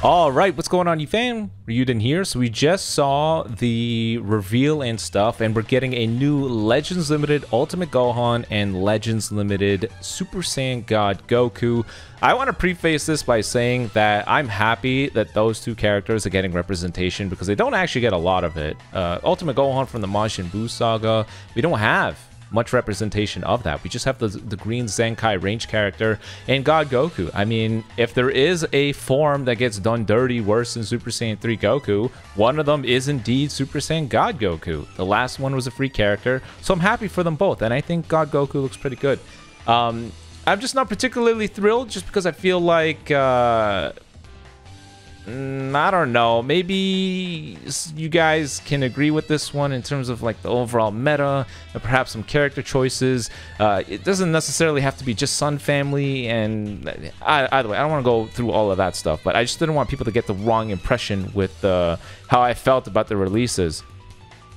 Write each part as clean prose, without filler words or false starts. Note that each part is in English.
Alright, what's going on, you fam? Raiyuden here. So we just saw the reveal and stuff, and we're getting a new Legends Limited Ultimate Gohan and Legends Limited Super Saiyan God Goku. I want to preface this by saying that I'm happy that those two characters are getting representation because they don't actually get a lot of it. Ultimate Gohan from the MajinBlue saga, we don't have much representation of that. We just have the green Zenkai range character and God Goku. I mean, if there is a form that gets done dirty worse than Super Saiyan 3 Goku, one of them is indeed Super Saiyan God Goku. The last one was a free character, so I'm happy for them both, and I think God Goku looks pretty good. I'm just not particularly thrilled just because I feel like I don't know, maybe you guys can agree with this one in terms of like the overall meta and perhaps some character choices. It doesn't necessarily have to be just Sun Family, and either way, I don't want to go through all of that stuff, but I just didn't want people to get the wrong impression with how I felt about the releases.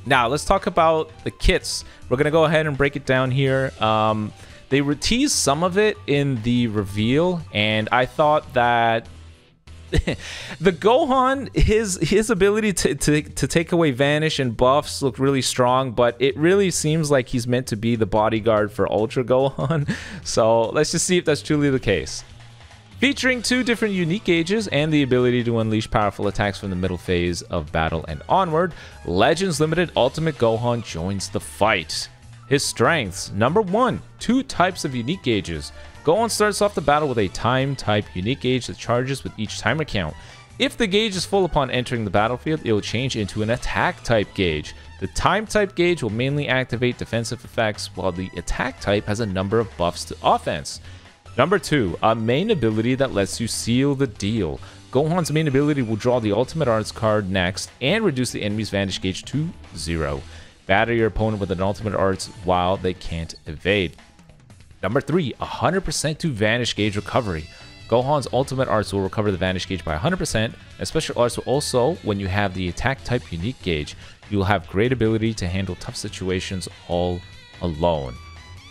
Now let's talk about the kits. We're gonna go ahead and break it down here. They teased some of it in the reveal, and I thought that the Gohan, his ability to take away vanish and buffs looked really strong, but it really seems like he's meant to be the bodyguard for Ultra Gohan. So let's just see if that's truly the case. Featuring 2 different unique gauges and the ability to unleash powerful attacks from the middle phase of battle and onward, Legends Limited Ultimate Gohan joins the fight. His strengths: number 1, 2 types of unique gauges. Gohan starts off the battle with a time type unique gauge that charges with each timer count. If the gauge is full upon entering the battlefield, it will change into an attack type gauge. The time type gauge will mainly activate defensive effects, while the attack type has a number of buffs to offense. Number 2, a main ability that lets you seal the deal. Gohan's main ability will draw the Ultimate Arts card next and reduce the enemy's Vanish gauge to 0. Batter your opponent with an Ultimate Arts while they can't evade. Number 3, 100% to Vanish gauge recovery. Gohan's Ultimate Arts will recover the Vanish gauge by 100%, and Special Arts will also, when you have the attack type unique gauge, you will have great ability to handle tough situations all alone.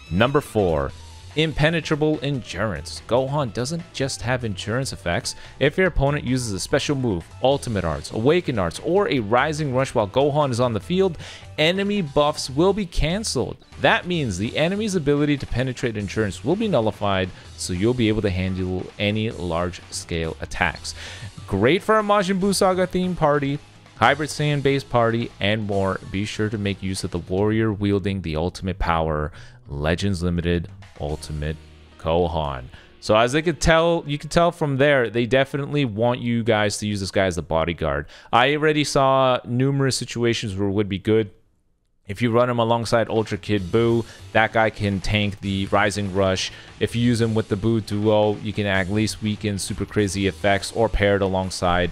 Number 4, impenetrable endurance. Gohan doesn't just have endurance effects. If your opponent uses a special move, Ultimate Arts, Awakened Arts, or a Rising Rush while Gohan is on the field, enemy buffs will be cancelled. That means the enemy's ability to penetrate endurance will be nullified, so you'll be able to handle any large-scale attacks. Great for a Majin Buu Saga theme party, Hybrid Saiyan base party, and more. Be sure to make use of the warrior wielding the ultimate power, Legends Limited Ultimate Gohan. So as you can tell from there, they definitely want you guys to use this guy as the bodyguard. I already saw numerous situations where it would be good if you run him alongside Ultra Kid Buu. That guy can tank the Rising Rush. If you use him with the Buu duo, you can at least weaken super crazy effects, or paired alongside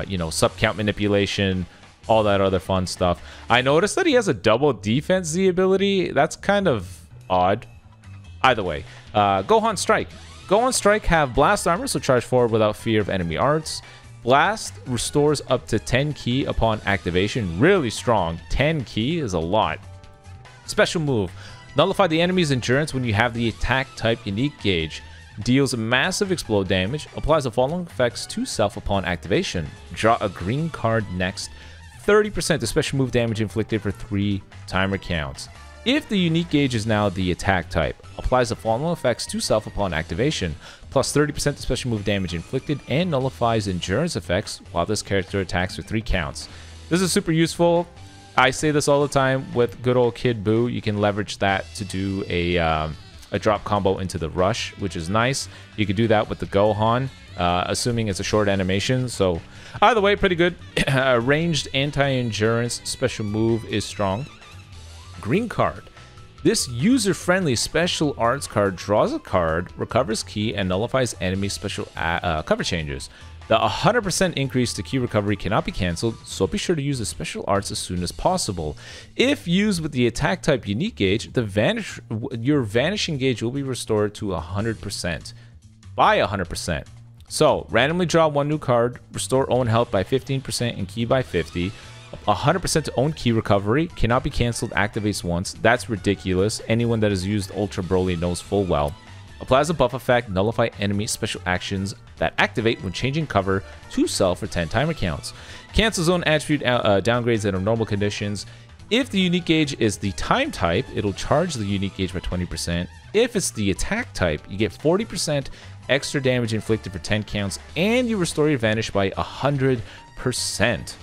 you know, sub count manipulation, all that other fun stuff. I noticed that he has a double defense Z ability. That's kind of odd. Either way, Gohan Strike. Gohan Strike have blast armor, so charge forward without fear of enemy arts. Blast restores up to 10 ki upon activation. Really strong. 10 ki is a lot. Special move: nullify the enemy's endurance when you have the attack type unique gauge. Deals massive explode damage. Applies the following effects to self upon activation. Draw a green card next. 30% to special move damage inflicted for 3 timer counts. If the unique gauge is now the attack type, applies the following effects to self upon activation, plus 30% to special move damage inflicted, and nullifies endurance effects while this character attacks for 3 counts. This is super useful. I say this all the time with good old Kid Buu. You can leverage that to do a drop combo into the rush, which is nice. You could do that with the Gohan, assuming it's a short animation. So either way, pretty good. Ranged anti-endurance special move is strong. Green card. This user-friendly special arts card draws a card, recovers ki, and nullifies enemy special cover changes. The 100% increase to ki recovery cannot be cancelled, so be sure to use the special arts as soon as possible. If used with the attack type unique gauge, your vanishing gauge will be restored to 100%. By 100%. So, randomly draw one new card, restore own health by 15% and ki by 50. 100% to own ki recovery, cannot be cancelled, activates once. That's ridiculous. Anyone that has used Ultra Broly knows full well. Applies a buff effect, nullify enemy special actions that activate when changing cover to self for 10 timer counts. Cancels own attribute downgrades under normal conditions. If the unique gauge is the time type, it'll charge the unique gauge by 20%. If it's the attack type, you get 40% extra damage inflicted for 10 counts, and you restore your vanish by 100%.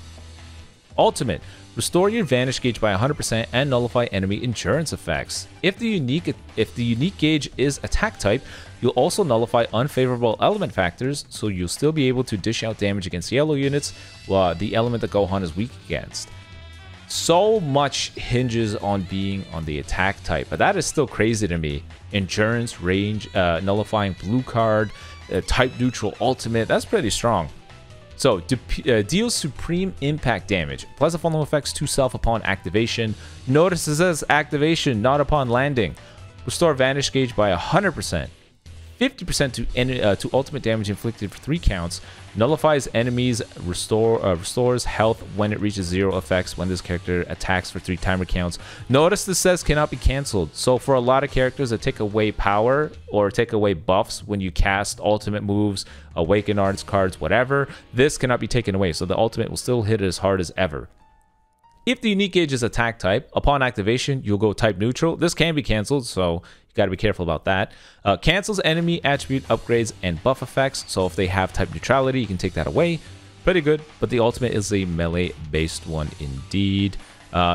Ultimate, restore your vanish gauge by 100% and nullify enemy endurance effects. If the unique gauge is attack type, you'll also nullify unfavorable element factors, so you'll still be able to dish out damage against yellow units, while the element that Gohan is weak against. So much hinges on being on the attack type, but that is still crazy to me. Endurance, range, nullifying blue card, type neutral ultimate, that's pretty strong. So, deals supreme impact damage. Applies the following effects to self upon activation. Notice it says activation, not upon landing. Restore vanish gauge by 100%. 50% to ultimate damage inflicted for 3 counts. Nullifies enemies, restores health when it reaches 0 effects when this character attacks for 3 timer counts. Notice this says cannot be cancelled. So for a lot of characters that take away power or take away buffs when you cast ultimate moves, awaken arts cards, whatever, this cannot be taken away. So the ultimate will still hit as hard as ever. If the unique gauge is attack type, upon activation, you'll go type neutral. This can be cancelled, so you got to be careful about that. Cancels enemy attribute upgrades and buff effects, so if they have type neutrality, you can take that away. Pretty good, but the ultimate is a melee-based one indeed.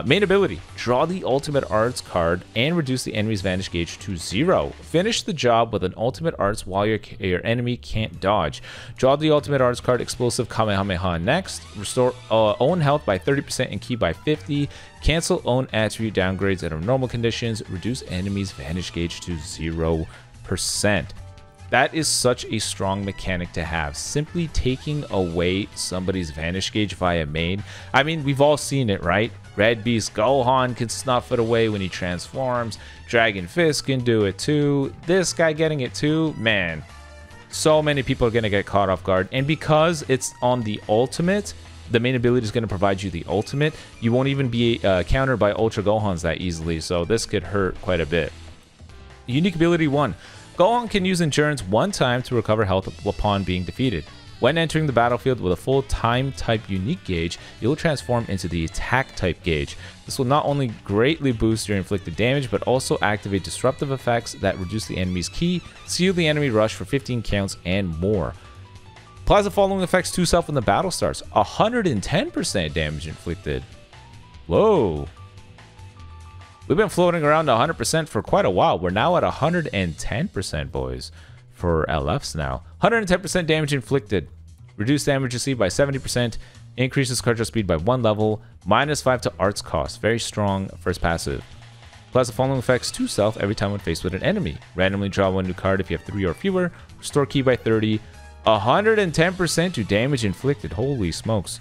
Main ability, draw the ultimate arts card and reduce the enemy's vanish gauge to 0. Finish the job with an ultimate arts while your enemy can't dodge. Draw the ultimate arts card explosive Kamehameha next. Restore own health by 30% and ki by 50. Cancel own attribute downgrades under normal conditions. Reduce enemy's vanish gauge to 0%. That is such a strong mechanic to have. Simply taking away somebody's vanish gauge via main. I mean, we've all seen it, right? Red Beast Gohan can snuff it away when he transforms. Dragon Fist can do it too. This guy getting it too, man. So many people are going to get caught off guard. And because it's on the ultimate, the main ability is going to provide you the ultimate. You won't even be countered by Ultra Gohans that easily. So this could hurt quite a bit. Unique ability 1. Gohan can use endurance one time to recover health upon being defeated. When entering the battlefield with a full time type unique gauge, you'll transform into the attack type gauge. This will not only greatly boost your inflicted damage, but also activate disruptive effects that reduce the enemy's ki, seal the enemy rush for 15 counts, and more. Applies the following effects to self when the battle starts. 110% damage inflicted. Whoa. We've been floating around 100% for quite a while. We're now at 110%, boys, for LFs now. 110% damage inflicted. Reduce damage received by 70%. Increases card draw speed by 1 level. -5 to arts cost. Very strong first passive. Applies the following effects to self every time when faced with an enemy. Randomly draw one new card if you have 3 or fewer. Restore ki by 30. 110% to damage inflicted. Holy smokes.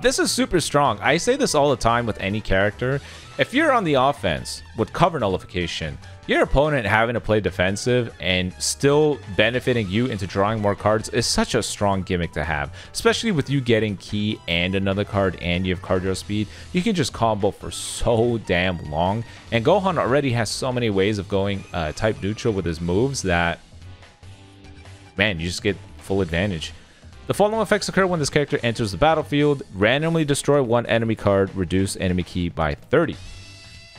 This is super strong. I say this all the time with any character. If you're on the offense with cover nullification, your opponent having to play defensive and still benefiting you into drawing more cards is such a strong gimmick to have. Especially with you getting ki and another card and you have card draw speed. You can just combo for so damn long. And Gohan already has so many ways of going type neutral with his moves that, man, you just get full advantage. The following effects occur when this character enters the battlefield. Randomly destroy one enemy card, reduce enemy ki by 30.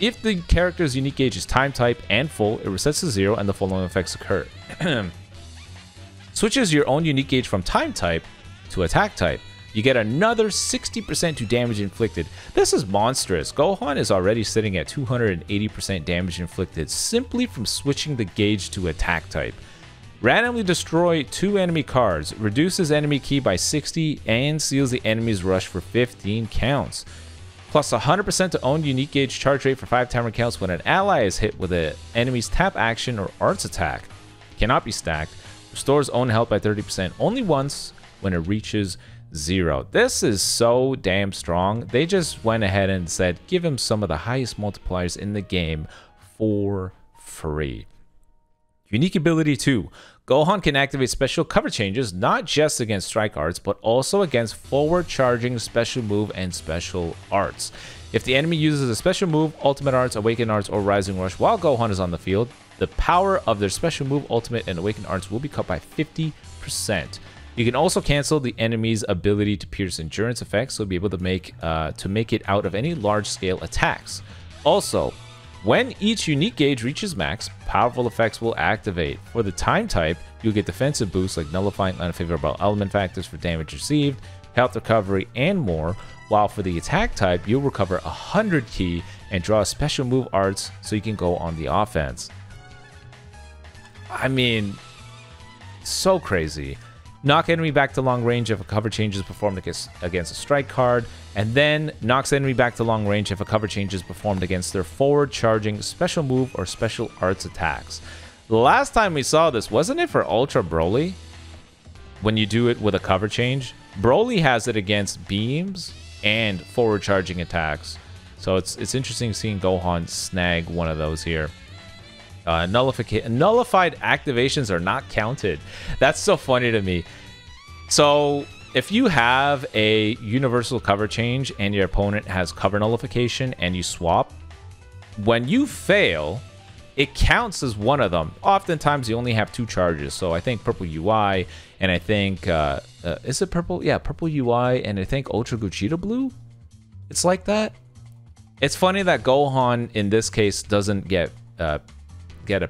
If the character's unique gauge is time type and full, it resets to 0 and the following effects occur. Switches your own unique gauge from time type to attack type. You get another 60% to damage inflicted. This is monstrous. Gohan is already sitting at 280% damage inflicted simply from switching the gauge to attack type. Randomly destroy 2 enemy cards, reduces enemy ki by 60, and seals the enemy's rush for 15 counts. Plus 100% to own unique gauge charge rate for 5 timer counts when an ally is hit with an enemy's tap action or arts attack. Cannot be stacked. Restores own health by 30% only once when it reaches 0. This is so damn strong. They just went ahead and said, give him some of the highest multipliers in the game for free. Unique ability 2. Gohan can activate special cover changes not just against strike arts, but also against forward charging special move and special arts. If the enemy uses a special move, ultimate arts, awakened arts, or rising rush while Gohan is on the field, the power of their special move, ultimate, and awakened arts will be cut by 50%. You can also cancel the enemy's ability to pierce endurance effects, so you'll be able to make it out of any large-scale attacks. Also, when each unique gauge reaches max, powerful effects will activate. For the time type, you'll get defensive boosts like nullifying unfavorable element factors for damage received, health recovery, and more, while for the attack type, you'll recover 100 ki and draw special move arts so you can go on the offense. I mean, so crazy. Knock enemy back to long range if a cover change is performed against a strike card, and then knocks enemy back to long range if a cover change is performed against their forward charging special move or special arts attacks. The last time we saw this, wasn't it for Ultra Broly? When you do it with a cover change, Broly has it against beams and forward charging attacks. So it's interesting seeing Gohan snag one of those here. Nullified activations are not counted. That's so funny to me. So if you have a universal cover change and your opponent has cover nullification and you swap, when you fail, it counts as one of them. Oftentimes you only have 2 charges. So I think purple UI and I think is it purple? Yeah, purple UI and I think Ultra Gogeta Blue. It's like that. It's funny that Gohan in this case doesn't get a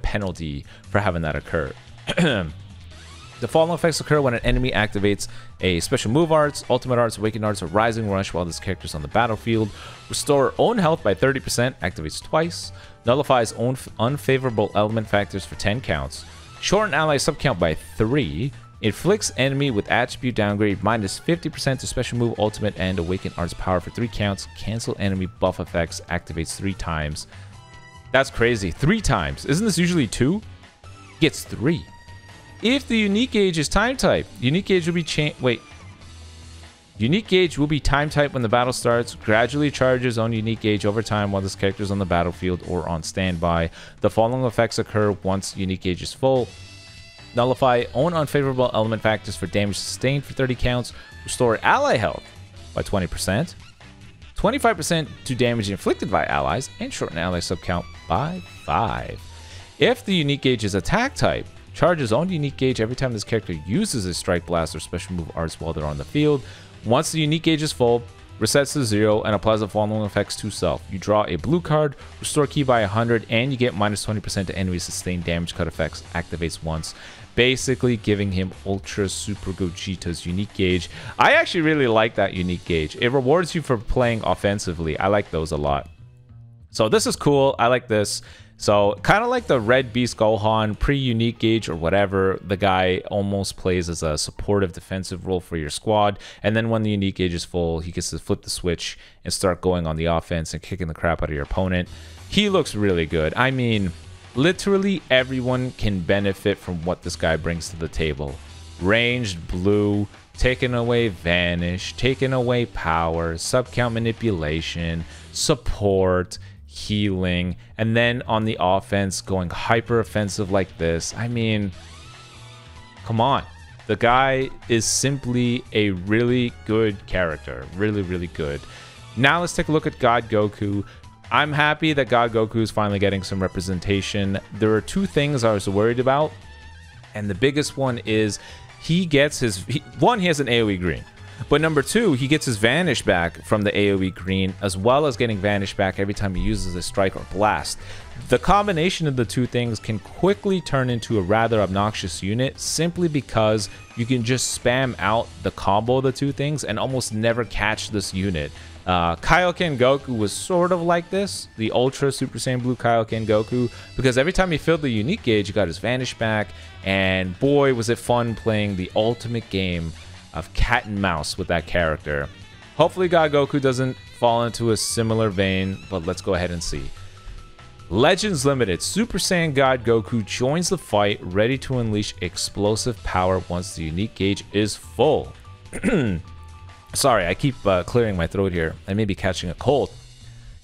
penalty for having that occur. The following effects occur when an enemy activates a special move arts, ultimate arts, awakened arts, or rising rush while this character is on the battlefield. Restore own health by 30%, activates twice. Nullifies own unfavorable element factors for 10 counts. Shorten ally subcount by 3. Inflicts enemy with attribute downgrade minus 50% to special move, ultimate, and awakened arts power for 3 counts. Cancel enemy buff effects, activates 3 times. That's crazy. 3 times. Isn't this usually 2? Gets 3. If the unique gauge is time type, unique gauge will be Unique gauge will be time type when the battle starts. Gradually charges on unique gauge over time while this character is on the battlefield or on standby. The following effects occur once unique gauge is full. Nullify own unfavorable element factors for damage sustained for 30 counts. Restore ally health by 20%. 25% to damage inflicted by allies, and shorten ally subcount by 5. If the unique gauge is attack type, charges on unique gauge every time this character uses a strike blast or special move arts while they're on the field. Once the unique gauge is full, resets to 0 and applies the following effects to self. You draw a blue card, restore ki by 100, and you get minus 20% to enemy sustained damage cut effects. Activates once. Basically giving him Ultra Super Gogeta's unique gauge. I actually really like that unique gauge. It rewards you for playing offensively. I like those a lot. So this is cool. I like this. So kind of like the Red Beast Gohan pre-unique gauge or whatever, the guy almost plays as a supportive defensive role for your squad. And then when the unique gauge is full, he gets to flip the switch and start going on the offense and kicking the crap out of your opponent. He looks really good. I mean, literally everyone can benefit from what this guy brings to the table. Ranged blue, taking away vanish, taking away power, subcount manipulation, support, healing, and then on the offense going hyper offensive like this. I mean, come on. The guy is simply a really good character. Really, really good. Now let's take a look at God Goku. I'm happy that God Goku is finally getting some representation. There are 2 things I was worried about, and the biggest one is he gets his... One, he has an AoE green. But number 2, he gets his vanish back from the AoE green, as well as getting vanish back every time he uses a strike or blast. The combination of the 2 things can quickly turn into a rather obnoxious unit, simply because you can just spam out the combo of the 2 things and almost never catch this unit. Kaioken Goku was sort of like this, the Ultra Super Saiyan Blue Kaioken Goku, because every time he filled the unique gauge, he got his vanish back, and boy was it fun playing the ultimate game of cat and mouse with that character. Hopefully God Goku doesn't fall into a similar vein, but let's go ahead and see. Legends Limited, Super Saiyan God Goku joins the fight, ready to unleash explosive power once the unique gauge is full. Sorry, I keep clearing my throat here. I may be catching a cold.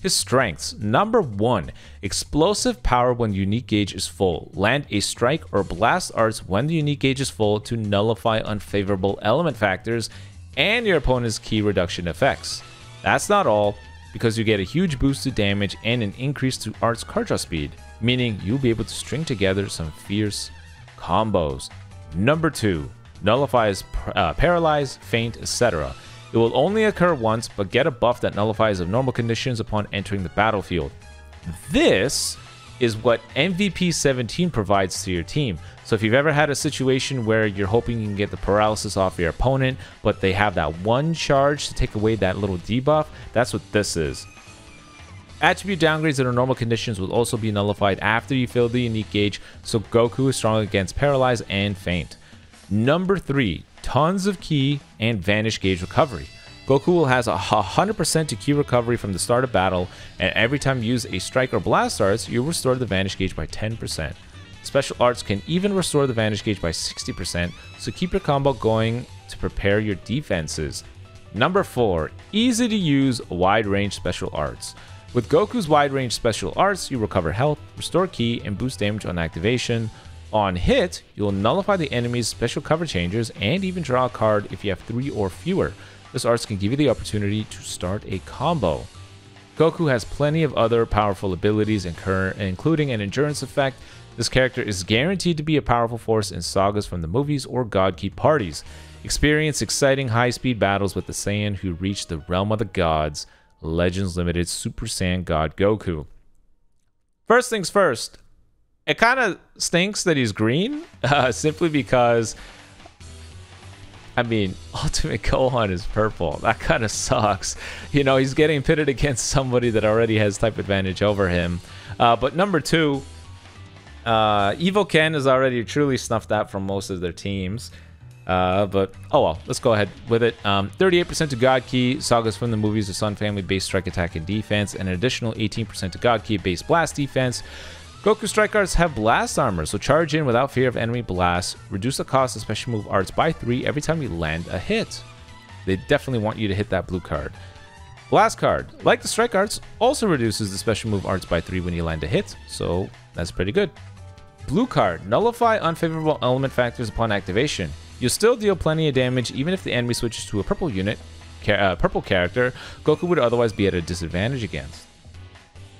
His strengths. Number 1, explosive power when the unique gauge is full. Land a strike or blast arts when the unique gauge is full to nullify unfavorable element factors and your opponent's key reduction effects. That's not all, because you get a huge boost to damage and an increase to arts card draw speed, meaning you'll be able to string together some fierce combos. Number 2, nullifies paralyze, faint, etc. It will only occur once, but get a buff that nullifies abnormal conditions upon entering the battlefield. This is what MVP 17 provides to your team. So if you've ever had a situation where you're hoping you can get the paralysis off your opponent, but they have that one charge to take away that little debuff, that's what this is. Attribute downgrades under normal conditions will also be nullified after you fill the unique gauge, so Goku is strong against paralyze and faint. Number 3, tons of ki and vanish gauge recovery. Goku has 100% to ki recovery from the start of battle, and every time you use a strike or blast arts, you'll restore the vanish gauge by 10%. Special arts can even restore the vanish gauge by 60%, so keep your combo going to prepare your defenses. Number 4, easy to use wide range special arts. With Goku's wide range special arts, you recover health, restore ki, and boost damage on activation. On hit, you'll nullify the enemy's special cover changes and even draw a card if you have 3 or fewer. This arts can give you the opportunity to start a combo. Goku has plenty of other powerful abilities, including an endurance effect. This character is guaranteed to be a powerful force in sagas from the movies or God Key parties. Experience exciting high-speed battles with the Saiyan who reach the realm of the gods. Legends Limited Super Saiyan God Goku. First things first, it kind of stinks that he's green, simply because, I mean, Ultimate Gohan is purple. That kind of sucks. You know, he's getting pitted against somebody that already has type advantage over him. But number 2, Evil Ken is already truly snuffed out from most of their teams. But, oh well, let's go ahead with it. 38% to God Key, sagas from the movies, the Sun Family base strike attack and defense, and an additional 18% to God Key base blast defense. Goku strike arts have blast armor, so charge in without fear of enemy blasts. Reduce the cost of special move arts by 3 every time you land a hit. They definitely want you to hit that blue card. Blast card, like the strike arts, also reduces the special move arts by 3 when you land a hit, so that's pretty good. Blue card, nullify unfavorable element factors upon activation. You'll still deal plenty of damage even if the enemy switches to a purple unit, purple character Goku would otherwise be at a disadvantage against.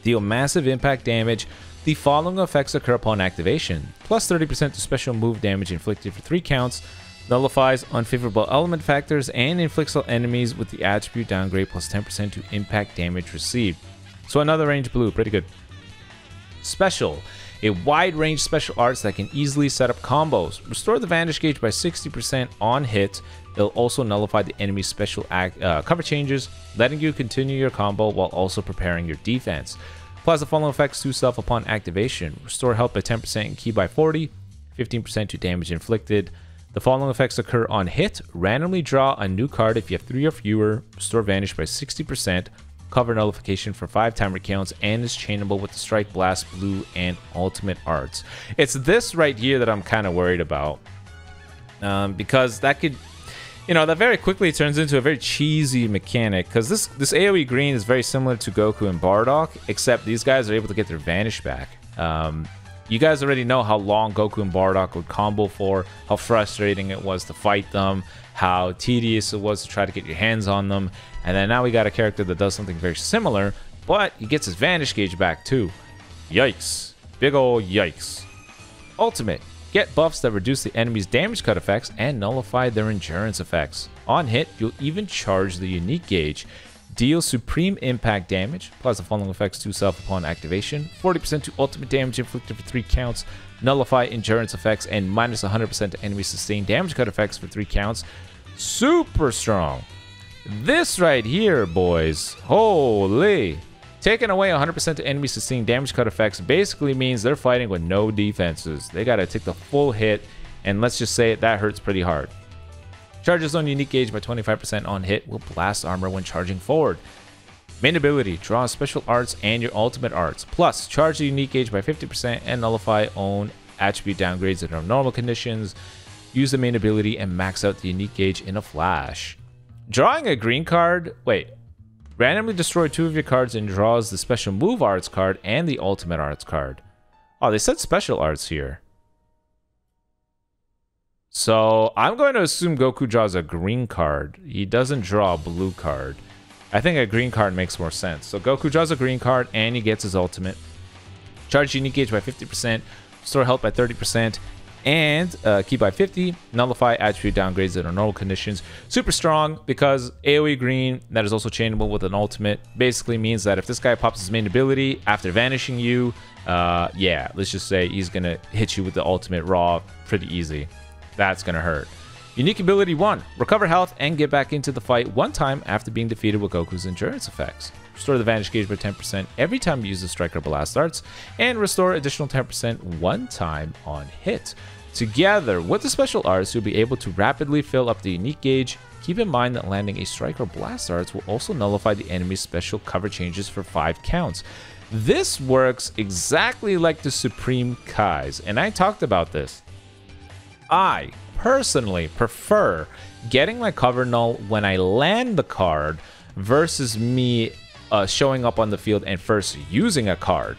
Deal massive impact damage. The following effects occur upon activation. Plus 30% to special move damage inflicted for 3 counts, nullifies unfavorable element factors, and inflicts on enemies with the attribute downgrade plus 10% to impact damage received. So another range blue, pretty good. Special. A wide range special arts that can easily set up combos. Restore the vanish gauge by 60% on hit. It'll also nullify the enemy's special cover changes, letting you continue your combo while also preparing your defense. Applies the following effects to self upon activation. Restore health by 10% and ki by 40, 15% to damage inflicted. The following effects occur on hit. Randomly draw a new card if you have 3 or fewer. Restore vanish by 60%. Cover nullification for 5 timer counts, and is chainable with the strike, blast, blue, and ultimate arts. It's this right here that I'm kind of worried about, because that could, you know, that very quickly turns into a very cheesy mechanic, because this AoE green is very similar to Goku and Bardock, except these guys are able to get their vanish back. You guys already know how long Goku and Bardock would combo for, how frustrating it was to fight them, how tedious it was to try to get your hands on them, and then now we got a character that does something very similar, but he gets his vanish gauge back too. Yikes. Big ol' yikes. Ultimate. Get buffs that reduce the enemy's damage cut effects and nullify their endurance effects. On hit, you'll even charge the unique gauge. Deal supreme impact damage, plus the following effects to self upon activation. 40% to ultimate damage inflicted for 3 counts. Nullify endurance effects and minus 100% to enemy sustained damage cut effects for 3 counts. Super strong. This right here, boys. Holy. Taking away 100% to enemy sustained damage cut effects basically means they're fighting with no defenses. They gotta take the full hit, and let's just say that hurts pretty hard. Charges on unique gauge by 25% on hit, will blast armor when charging forward. Main ability, draw special arts and your ultimate arts. Plus, charge the unique gauge by 50% and nullify own attribute downgrades under normal conditions. Use the main ability and max out the unique gauge in a flash. Drawing a green card, wait. Randomly destroy 2 of your cards and draws the special move arts card and the ultimate arts card. Oh, they said special arts here. So I'm going to assume Goku draws a green card. He doesn't draw a blue card. I think a green card makes more sense. So Goku draws a green card and he gets his ultimate. Charge unique gauge by 50%, restore health by 30%, and key by 50, nullify attribute downgrades under normal conditions. Super strong because AoE green, that is also chainable with an ultimate, basically means that if this guy pops his main ability after vanishing you, yeah, let's just say he's going to hit you with the ultimate raw pretty easy. That's going to hurt. Unique ability 1, recover health and get back into the fight one time after being defeated with Goku's endurance effects. Restore the Vanish Gauge by 10% every time you use the Strike or Blast Arts, and restore additional 10% one time on hit. Together with the special arts, you'll be able to rapidly fill up the unique gauge. Keep in mind that landing a Strike or Blast Arts will also nullify the enemy's special cover changes for 5 counts. This works exactly like the Supreme Kai's, and I talked about this. I personally prefer getting my cover null when I land the card versus me showing up on the field and first using a card.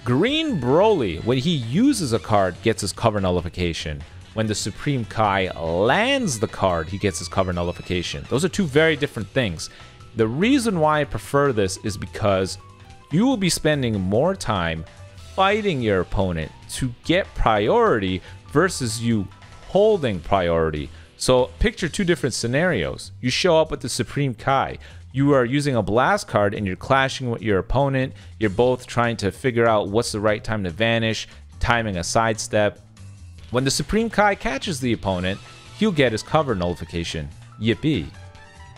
Green Broly, when he uses a card, gets his cover nullification. When the Supreme Kai lands the card, he gets his cover nullification. Those are 2 very different things. The reason why I prefer this is because you will be spending more time fighting your opponent to get priority versus you holding priority. So picture 2 different scenarios. You show up with the Supreme Kai. You are using a blast card and you're clashing with your opponent. You're both trying to figure out what's the right time to vanish, timing a sidestep. When the Supreme Kai catches the opponent, he'll get his cover nullification. Yippee.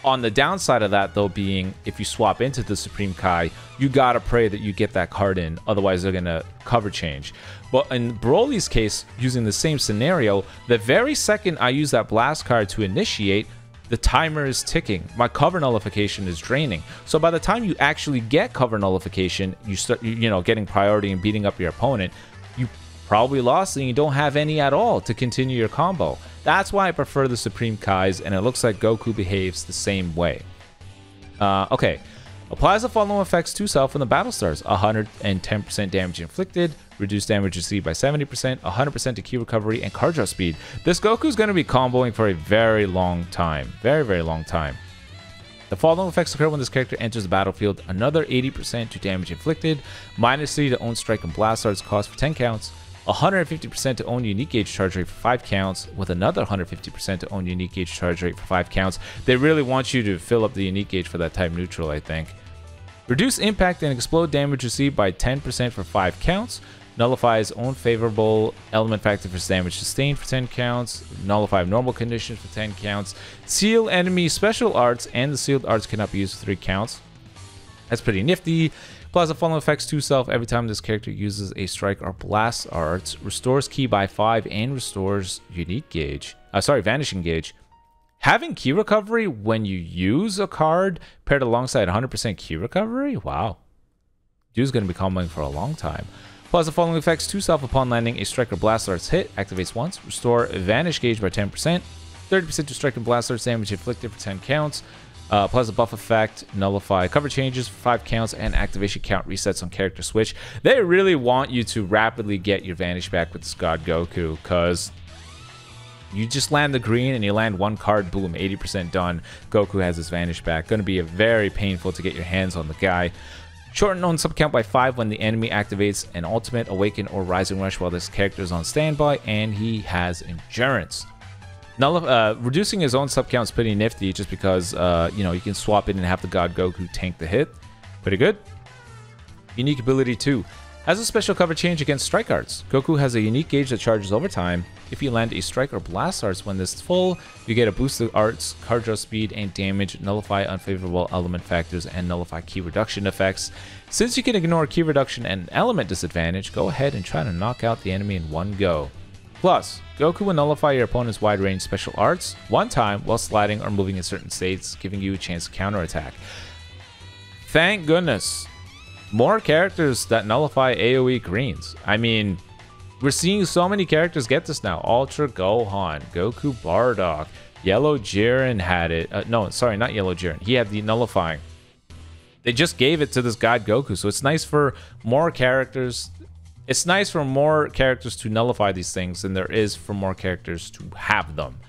On the downside of that, though, being if you swap into the Supreme Kai, you gotta pray that you get that card in, otherwise they're gonna cover change. But in Broly's case, using the same scenario, the very second I use that blast card to initiate, the timer is ticking. My cover nullification is draining. So by the time you actually get cover nullification, you start, getting priority and beating up your opponent, you probably lost and you don't have any at all to continue your combo. That's why I prefer the Supreme Kai's, and it looks like Goku behaves the same way. Okay. Applies the following effects to self when the battle starts. 110% damage inflicted, reduced damage received by 70%, 100% to key recovery, and card draw speed. This Goku is going to be comboing for a very long time. Very, very long time. The following effects occur when this character enters the battlefield. Another 80% to damage inflicted, -3 to own strike and blast arts cost for 10 counts, 150% to own unique gauge charge rate for 5 counts, with another 150% to own unique gauge charge rate for 5 counts. They really want you to fill up the unique gauge for that type neutral, I think. Reduce impact and explode damage received by 10% for 5 counts. Nullifies own favorable element factor for damage sustained for 10 counts. Nullify normal conditions for 10 counts. Seal enemy special arts, and the sealed arts cannot be used for 3 counts. That's pretty nifty. Applies the following effects to self every time this character uses a strike or blast arts. Restores key by 5 and restores unique gauge. Vanishing gauge. Having key recovery when you use a card paired alongside 100% key recovery? Wow. Dude's going to be comboing for a long time. Applies the following effects to self upon landing a strike or blast arts hit. Activates once. Restore vanish gauge by 10%. 30% to strike and blast arts damage inflicted for 10 counts. Applies a buff effect, nullify cover changes for 5 counts, and activation count resets on character switch. They really want you to rapidly get your vanish back with this God Goku, because you just land the green and you land 1 card, boom, 80% done. Goku has his vanish back. Going to be very painful to get your hands on the guy. Shorten own sub count by 5 when the enemy activates an ultimate, awaken, or rising rush while this character is on standby, and he has endurance. Reducing his own sub count is pretty nifty, just because you can swap in and have the God Goku tank the hit. Pretty good. Unique ability 2. Has a special cover change against strike arts. Goku has a unique gauge that charges over time. If you land a strike or blast arts when this is full, you get a boost to arts, card draw speed, and damage, nullify unfavorable element factors, and nullify key reduction effects. Since you can ignore key reduction and element disadvantage, go ahead and try to knock out the enemy in one go. Plus, Goku will nullify your opponent's wide range special arts one time while sliding or moving in certain states, giving you a chance to counterattack. Thank goodness. More characters that nullify AoE greens. I mean, we're seeing so many characters get this now. Ultra Gohan, Goku Bardock, Yellow Jiren had it. No, sorry, not Yellow Jiren. He had the nullifying. they just gave it to this God Goku. So it's nice for more characters. It's nice for more characters to nullify these things than there is for more characters to have them.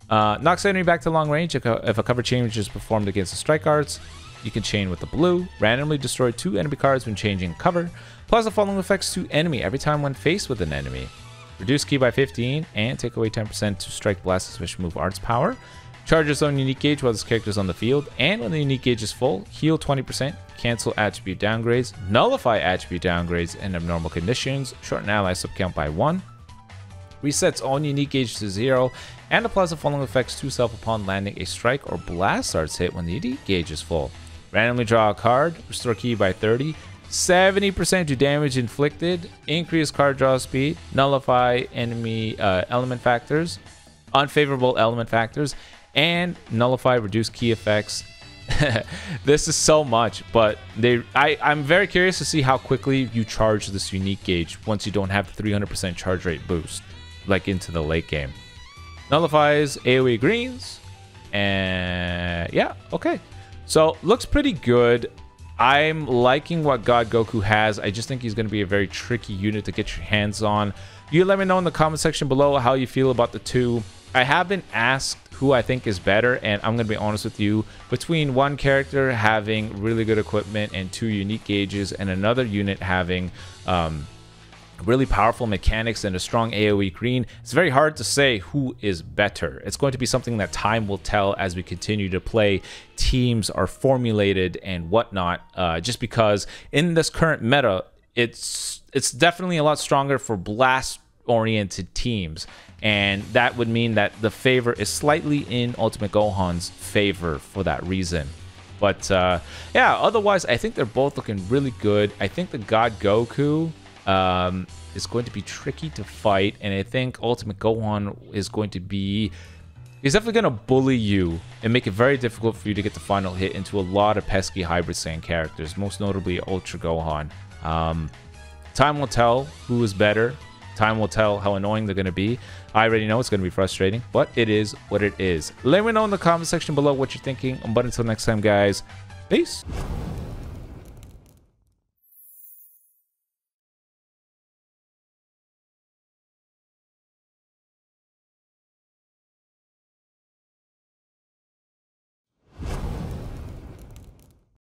Knocks enemy back to long range if a cover change is performed against the strike arts. You can chain with the blue. Randomly destroy 2 enemy cards when changing cover. Plus the following effects to enemy every time when faced with an enemy. Reduce ki by 15 and take away 10% to strike blast special move arts power. Charge its own unique gauge while this character is on the field. And when the unique gauge is full, heal 20%. Cancel attribute downgrades. Nullify attribute downgrades in abnormal conditions. Shorten ally subcount by 1. Resets all unique gauge to 0. And applies the following effects to self upon landing a strike or blast arts hit when the unique gauge is full. Randomly draw a card, restore ki by 30, 70% to damage inflicted, increase card draw speed, nullify enemy element factors, unfavorable element factors, and nullify reduced ki effects. This is so much, but I'm very curious to see how quickly you charge this unique gauge once you don't have the 300% charge rate boost, like into the late game. Nullifies AoE greens, and yeah, okay. So, looks pretty good. I'm liking what God Goku has. I just think he's going to be a very tricky unit to get your hands on. You let me know in the comment section below how you feel about the two. I have been asked who I think is better, and I'm going to be honest with you. Between one character having really good equipment and 2 unique gauges, and another unit having really powerful mechanics and a strong AoE green, it's very hard to say who is better. It's going to be something that time will tell as we continue to play. Teams are formulated and whatnot, just because in this current meta, it's definitely a lot stronger for blast oriented teams, and that would mean that the favor is slightly in Ultimate Gohan's favor for that reason. But yeah, otherwise I think they're both looking really good. I think the God Goku is going to be tricky to fight, and I think Ultimate Gohan is going to be... He's definitely going to bully you and make it very difficult for you to get the final hit into a lot of pesky Hybrid Saiyan characters, most notably Ultra Gohan. Time will tell who is better. Time will tell how annoying they're going to be. I already know it's going to be frustrating, but it is what it is. Let me know in the comment section below what you're thinking. But until next time, guys, peace.